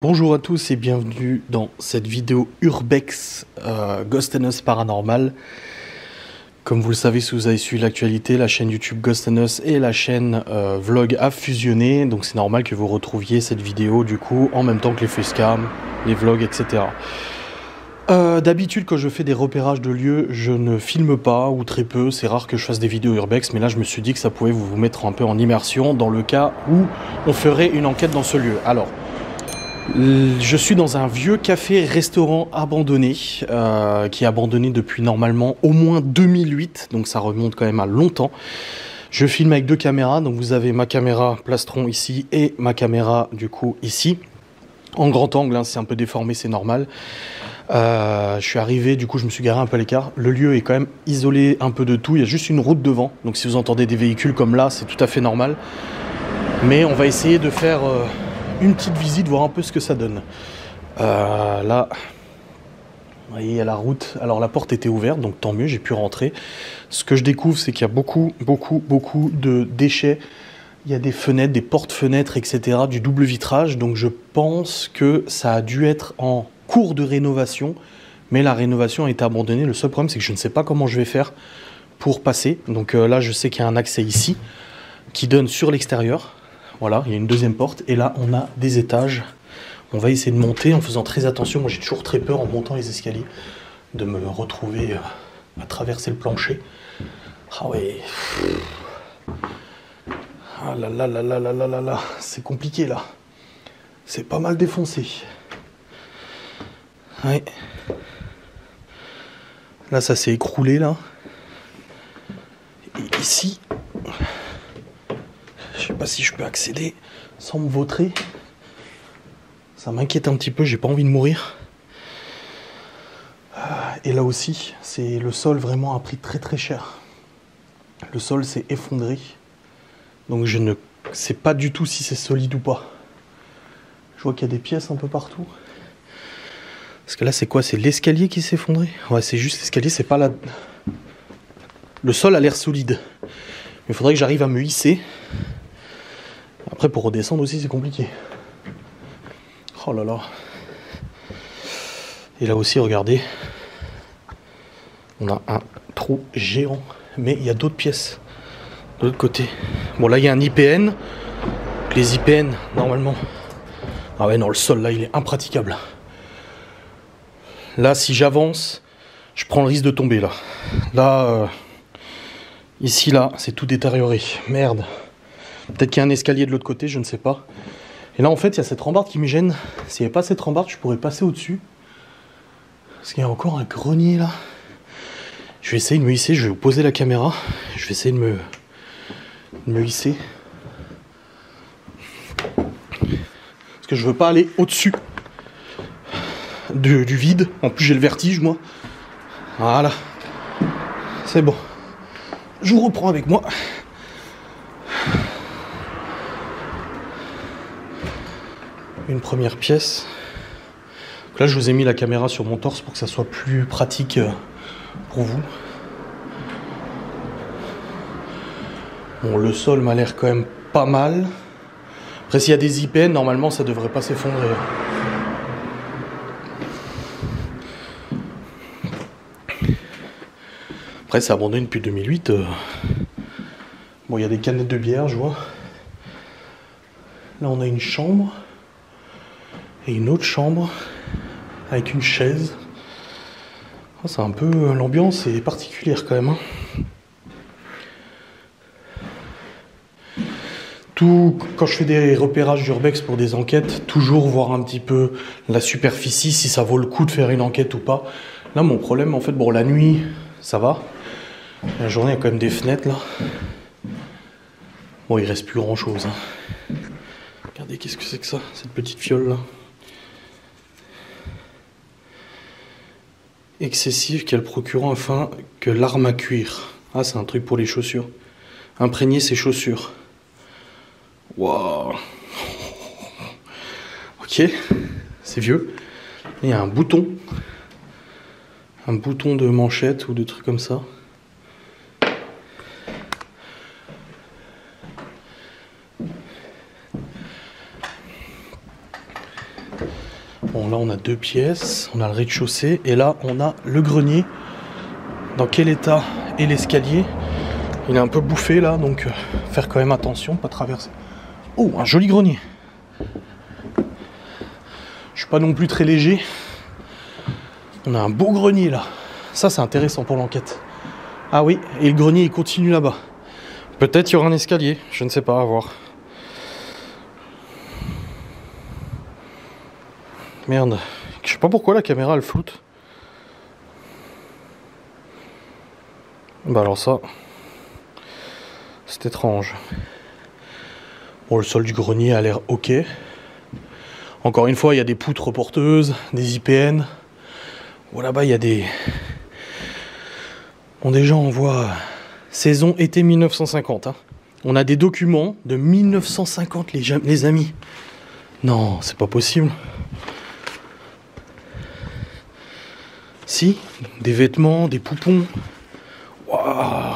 Bonjour à tous et bienvenue dans cette vidéo Urbex Ghost and Us Paranormal. Comme vous le savez, si vous avez suivi l'actualité, la chaîne YouTube Ghost and Us et la chaîne Vlog a fusionné. Donc c'est normal que vous retrouviez cette vidéo du coup en même temps que les facecam, les vlogs, etc. D'habitude quand je fais des repérages de lieux, je ne filme pas ou très peu. C'est rare que je fasse des vidéos Urbex, mais là je me suis dit que ça pouvait vous mettre un peu en immersion dans le cas où on ferait une enquête dans ce lieu. Alors, je suis dans un vieux café-restaurant abandonné, qui est abandonné depuis normalement au moins 2008, donc ça remonte quand même à longtemps. Je filme avec deux caméras, donc vous avez ma caméra plastron ici et ma caméra du coup ici. En grand angle, hein, c'est un peu déformé, c'est normal. Je suis arrivé, du coup je me suis garé un peu à l'écart. Le lieu est quand même isolé un peu de tout, il y a juste une route devant, donc si vous entendez des véhicules comme là, c'est tout à fait normal. Mais on va essayer de faire... une petite visite, voir un peu ce que ça donne. Là, vous voyez, il y a la route. Alors la porte était ouverte, donc tant mieux, j'ai pu rentrer. Ce que je découvre, c'est qu'il y a beaucoup de déchets. Il y a des fenêtres, des portes-fenêtres, etc., du double vitrage. Donc je pense que ça a dû être en cours de rénovation, mais la rénovation a été abandonnée. Le seul problème, c'est que je ne sais pas comment je vais faire pour passer. Donc là, je sais qu'il y a un accès ici qui donne sur l'extérieur. Voilà, il y a une deuxième porte et là on a des étages. On va essayer de monter en faisant très attention. Moi j'ai toujours très peur en montant les escaliers de me retrouver à traverser le plancher. Ah ouais. Ah là là là là là là là là. C'est compliqué là. C'est pas mal défoncé. Ouais. Là ça s'est écroulé là. Et ici... je sais pas si je peux accéder sans me vautrer. Ça m'inquiète un petit peu, j'ai pas envie de mourir. Et là aussi, c'est le sol vraiment a pris très cher. Le sol s'est effondré. Donc je ne sais pas du tout si c'est solide ou pas. Je vois qu'il y a des pièces un peu partout. Parce que là c'est quoi? C'est l'escalier qui s'est effondré? Ouais, c'est juste l'escalier, c'est pas la... Le sol a l'air solide. Mais il faudrait que j'arrive à me hisser. Après, pour redescendre aussi, c'est compliqué. Oh là là. Et là aussi, regardez. On a un trou géant. Mais il y a d'autres pièces de l'autre côté. Bon, là, il y a un IPN. Les IPN, normalement... ah ouais, non, le sol, là, il est impraticable. Là, si j'avance, je prends le risque de tomber, là. Là, ici, là, c'est tout détérioré. Merde. Peut-être qu'il y a un escalier de l'autre côté, je ne sais pas. Et là, en fait, il y a cette rambarde qui me gêne. S'il n'y avait pas cette rambarde, je pourrais passer au-dessus. Parce qu'il y a encore un grenier, là. Je vais essayer de me hisser. Je vais vous poser la caméra. Je vais essayer de me hisser. Parce que je veux pas aller au-dessus du vide. En plus, j'ai le vertige, moi. Voilà. C'est bon. Je vous reprends avec moi. Une première pièce. Donc là, je vous ai mis la caméra sur mon torse pour que ça soit plus pratique pour vous. Bon, le sol m'a l'air quand même pas mal. Après, s'il y a des IPN, normalement, ça devrait pas s'effondrer. Après, c'est abandonné depuis 2008. Bon, il y a des canettes de bière, je vois. Là, on a une chambre. Et une autre chambre avec une chaise. Oh, c'est un peu... l'ambiance est particulière quand même. Hein. Tout, quand je fais des repérages d'urbex pour des enquêtes, toujours voir un petit peu la superficie, si ça vaut le coup de faire une enquête ou pas. Là, mon problème, en fait, bon, la nuit, ça va. La journée, il y a quand même des fenêtres, là. Bon, il reste plus grand-chose. Hein. Regardez, qu'est-ce que c'est que ça, cette petite fiole, là. Excessive qu'elle procurant afin que l'arme à cuire. Ah, c'est un truc pour les chaussures. Imprégner ses chaussures. Waouh. Ok, c'est vieux. Il y a un bouton. Un bouton de manchette ou de trucs comme ça. Bon, là on a 2 pièces, on a le rez-de-chaussée et là on a le grenier. Dans quel état est l'escalier? Il est un peu bouffé là, donc faire quand même attention, pas traverser. Oh, un joli grenier. Je suis pas non plus très léger. On a un beau grenier là. Ça c'est intéressant pour l'enquête. Ah oui, et le grenier il continue là-bas. Peut-être il y aura un escalier, je ne sais pas, à voir. Merde, je sais pas pourquoi la caméra elle floute. Bah alors ça, c'est étrange. Bon, le sol du grenier a l'air ok. Encore une fois, il y a des poutres porteuses, des IPN. Bon, là-bas, il y a des... Bon, déjà, on voit saison été 1950. Hein. On a des documents de 1950, les amis. Non, c'est pas possible. Si, des vêtements, des poupons. Waouh.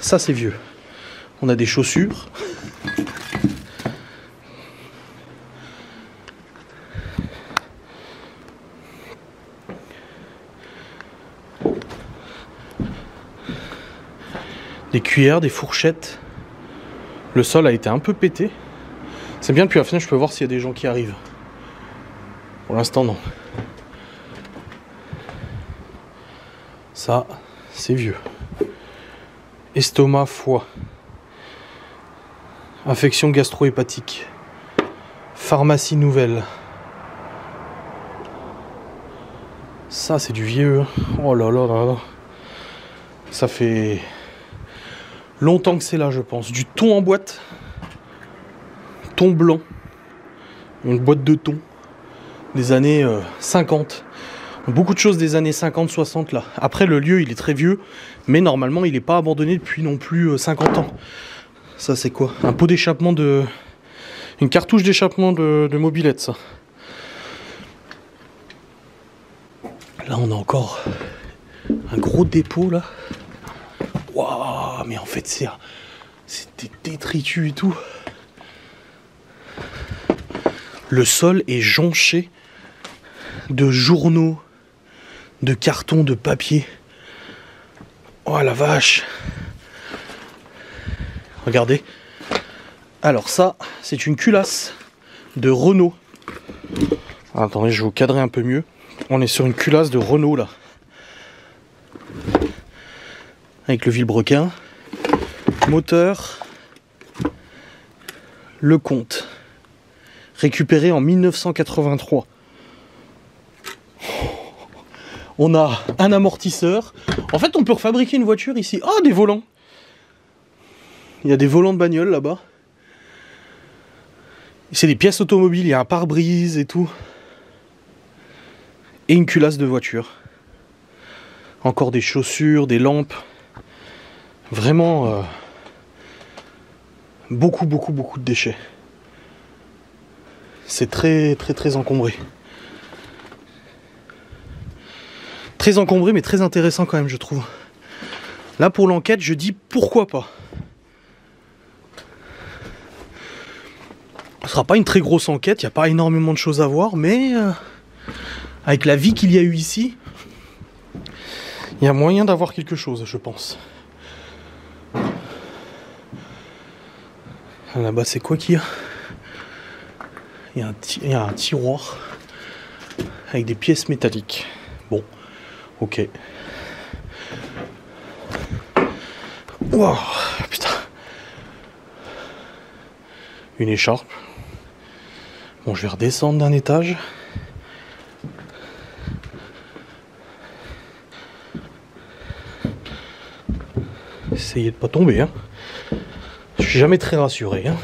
Ça, c'est vieux. On a des chaussures. Des cuillères, des fourchettes. Le sol a été un peu pété. C'est bien, depuis la fenêtre, je peux voir s'il y a des gens qui arrivent. Pour l'instant, non. Ça, c'est vieux. Estomac, foie. Infection gastro-hépatique. Pharmacie nouvelle. Ça, c'est du vieux. Oh là là là là. Ça fait longtemps que c'est là, je pense. Du thon en boîte. Thon blanc. Une boîte de thon. Des années 50. Beaucoup de choses des années 50-60 là. Après, le lieu, il est très vieux. Mais normalement, il n'est pas abandonné depuis non plus 50 ans. Ça, c'est quoi? Un pot d'échappement de... Une cartouche d'échappement de mobilette, ça. Là, on a encore un gros dépôt, là. Waouh, mais en fait, c'est des détritus et tout. Le sol est jonché de journaux, de cartons, de papier. Oh la vache. Regardez. Alors ça, c'est une culasse de Renault. Attendez, je vais vous cadrer un peu mieux. On est sur une culasse de Renault là. Avec le vilebrequin. Moteur. Lecomte. Récupéré en 1983. On a un amortisseur. En fait, on peut refabriquer une voiture ici. Ah, des volants. Il y a des volants de bagnole là-bas. C'est des pièces automobiles. Il y a un pare-brise et tout. Et une culasse de voiture. Encore des chaussures, des lampes. Vraiment beaucoup de déchets. C'est très encombré. Très encombré, mais très intéressant quand même, je trouve. Là, pour l'enquête, je dis pourquoi pas. Ce sera pas une très grosse enquête, il n'y a pas énormément de choses à voir, mais avec la vie qu'il y a eu ici, il y a moyen d'avoir quelque chose, je pense. Là-bas, c'est quoi qu'il y a? Il y a un tiroir avec des pièces métalliques. Bon, ok. Wow, putain. Une écharpe. Bon, je vais redescendre d'un étage. Essayez de pas tomber, hein. Je suis jamais très rassuré, hein.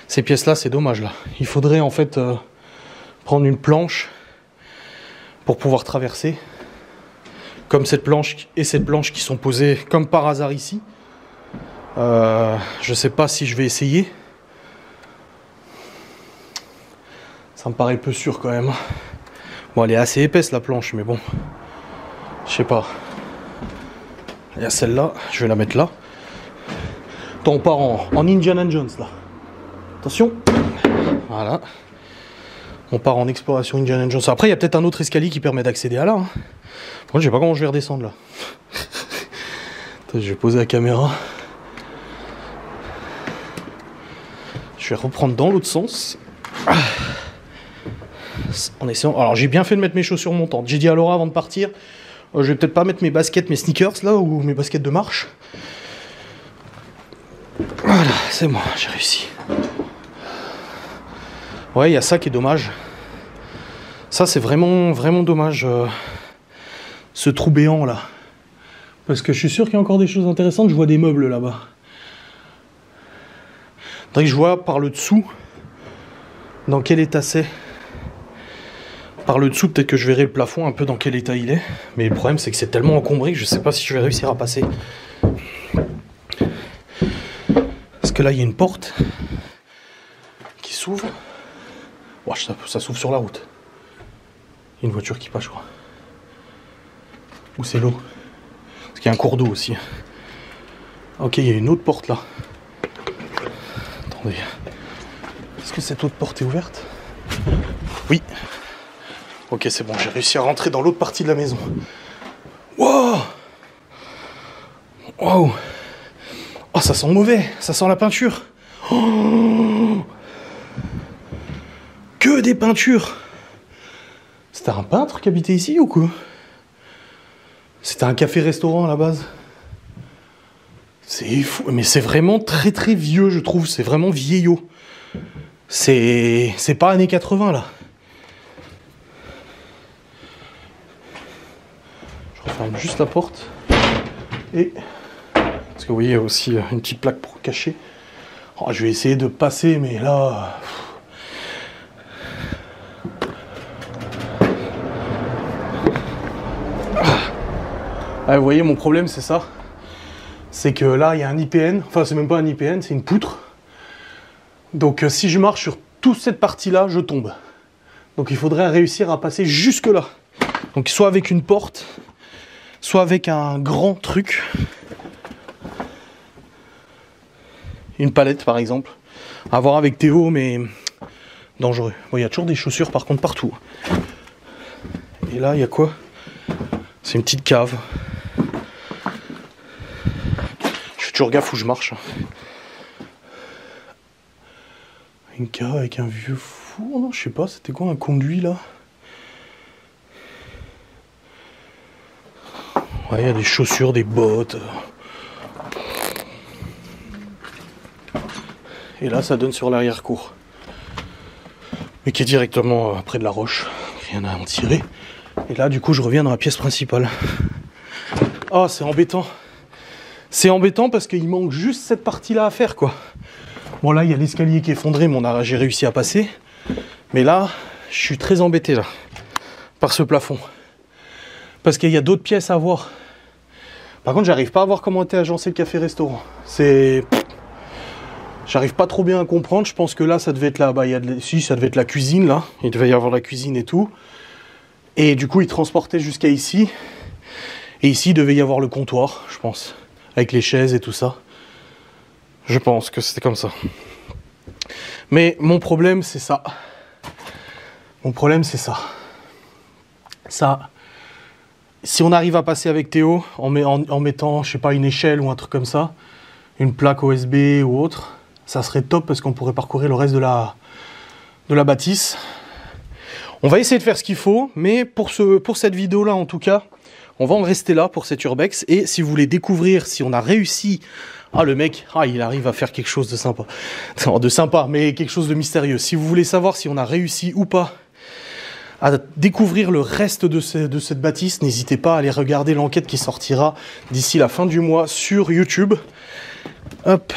Ces pièces-là, c'est dommage, là. Il faudrait, en fait, prendre une planche pour pouvoir traverser. Comme cette planche et cette planche qui sont posées comme par hasard ici. Je sais pas si je vais essayer. Ça me paraît peu sûr quand même. Bon, elle est assez épaisse la planche, mais bon. Je sais pas. Il y a celle-là, je vais la mettre là. Attends, on part en Indiana Jones là. Attention. Voilà. On part en exploration Indiana Jones. Après, il y a peut-être un autre escalier qui permet d'accéder à là. Hein. Moi, je sais pas comment je vais redescendre là. Attends, je vais poser la caméra. Je vais reprendre dans l'autre sens. En essayant. Alors, j'ai bien fait de mettre mes chaussures montantes. J'ai dit à Laura avant de partir, je vais peut-être pas mettre mes baskets, mes sneakers là, ou mes baskets de marche. Voilà, c'est bon, j'ai réussi. Ouais, il y a ça qui est dommage. Ça, c'est vraiment, vraiment dommage. Ce trou béant, là. Parce que je suis sûr qu'il y a encore des choses intéressantes. Je vois des meubles, là-bas. Faudrait que je vois par le dessous dans quel état c'est. Par le dessous, peut-être que je verrai le plafond un peu dans quel état il est. Mais le problème, c'est que c'est tellement encombré que je sais pas si je vais réussir à passer. Parce que là, il y a une porte qui s'ouvre. Oh, ça s'ouvre sur la route. Il y a une voiture qui passe, je crois. Ou c'est l'eau. Parce qu'il y a un cours d'eau aussi. Ok, il y a une autre porte là. Attendez. Est-ce que cette autre porte est ouverte? Oui. Ok, c'est bon, j'ai réussi à rentrer dans l'autre partie de la maison. Wow! Wow! Oh, ça sent mauvais, ça sent la peinture. Oh, que des peintures! C'était un peintre qui habitait ici ou quoi? C'était un café-restaurant à la base. C'est fou, mais c'est vraiment très très vieux, je trouve. C'est vraiment vieillot. C'est pas années 80 là. Je referme juste la porte. Et parce que vous voyez, il y a aussi une petite plaque pour cacher. Oh, je vais essayer de passer, mais là. Ah, vous voyez, mon problème, c'est ça. C'est que là, il y a un IPN. Enfin, c'est même pas un IPN, c'est une poutre. Donc, si je marche sur toute cette partie-là, je tombe. Donc, il faudrait réussir à passer jusque-là. Donc, soit avec une porte, soit avec un grand truc. Une palette, par exemple. À voir avec Théo, mais dangereux. Bon, il y a toujours des chaussures, par contre, partout. Et là, il y a quoi? C'est une petite cave. Je fais toujours gaffe où je marche. Une cave avec un vieux four, non, je sais pas, c'était quoi un conduit là? Ouais, il y a des chaussures, des bottes. Et là, ça donne sur l'arrière-cour. Mais qui est directement près de la roche. Rien à en tirer. Et là, du coup, je reviens dans la pièce principale. Oh, c'est embêtant. C'est embêtant parce qu'il manque juste cette partie-là à faire, quoi. Bon, là, il y a l'escalier qui est effondré, mais j'ai réussi à passer. Mais là, je suis très embêté, là, par ce plafond. Parce qu'il y a d'autres pièces à voir. Par contre, j'arrive pas à voir comment était agencé le café-restaurant. J'arrive pas trop bien à comprendre. Je pense que là, ça devait être là. Bah, si, ça devait être la cuisine, là. Il devait y avoir la cuisine et tout. Et du coup, il transportait jusqu'à ici. Et ici, il devait y avoir le comptoir, je pense. Avec les chaises et tout ça. Je pense que c'était comme ça. Mais mon problème, c'est ça. Mon problème, c'est ça. Ça, si on arrive à passer avec Théo, en mettant, je sais pas, une échelle ou un truc comme ça, une plaque OSB ou autre, ça serait top parce qu'on pourrait parcourir le reste de la bâtisse. On va essayer de faire ce qu'il faut, mais pour cette vidéo-là, en tout cas, on va en rester là pour cette Urbex. Et si vous voulez découvrir si on a réussi... Ah, le mec, il arrive à faire quelque chose de sympa. Non, de sympa, mais quelque chose de mystérieux. Si vous voulez savoir si on a réussi ou pas à découvrir le reste de cette bâtisse, n'hésitez pas à aller regarder l'enquête qui sortira d'ici la fin du mois sur YouTube. Hop.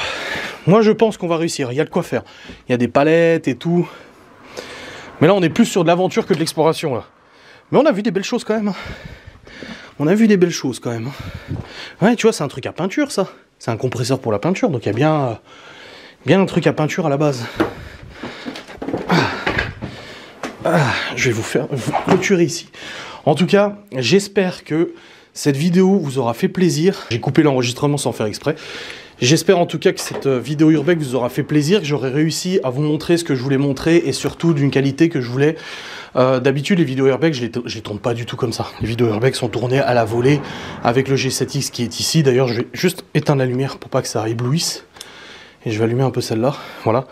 Moi, je pense qu'on va réussir. Il y a de quoi faire. Il y a des palettes et tout. Mais là, on est plus sur de l'aventure que de l'exploration, là. Mais on a vu des belles choses, quand même. On a vu des belles choses, quand même. Ouais, tu vois, c'est un truc à peinture, ça. C'est un compresseur pour la peinture, donc il y a bien un truc à peinture à la base. Je vais vous clôturer ici. En tout cas, j'espère que cette vidéo vous aura fait plaisir. J'ai coupé l'enregistrement sans faire exprès. J'espère en tout cas que cette vidéo urbex vous aura fait plaisir, que j'aurai réussi à vous montrer ce que je voulais montrer et surtout d'une qualité que je voulais. D'habitude les vidéos urbex je les tourne pas du tout comme ça. Les vidéos urbex sont tournées à la volée avec le G7X qui est ici. D'ailleurs je vais juste éteindre la lumière pour pas que ça éblouisse. Et je vais allumer un peu celle-là, voilà.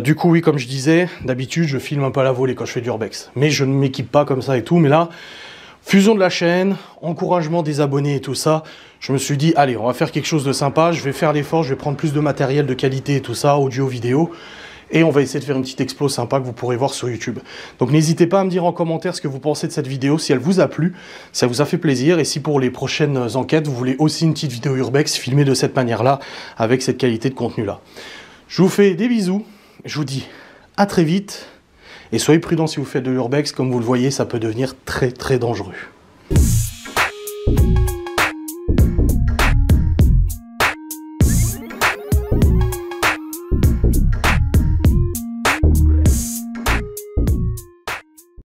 Du coup oui, comme je disais, d'habitude je filme un peu à la volée quand je fais du urbex. Mais je ne m'équipe pas comme ça et tout, mais là... Fusion de la chaîne, encouragement des abonnés et tout ça, je me suis dit, allez, on va faire quelque chose de sympa, je vais faire l'effort, je vais prendre plus de matériel de qualité et tout ça, audio, vidéo, et on va essayer de faire une petite expo sympa que vous pourrez voir sur YouTube. Donc n'hésitez pas à me dire en commentaire ce que vous pensez de cette vidéo, si elle vous a plu, ça vous a fait plaisir, et si pour les prochaines enquêtes, vous voulez aussi une petite vidéo urbex filmée de cette manière-là, avec cette qualité de contenu-là. Je vous fais des bisous, je vous dis à très vite, et soyez prudents si vous faites de l'urbex, comme vous le voyez, ça peut devenir très très dangereux.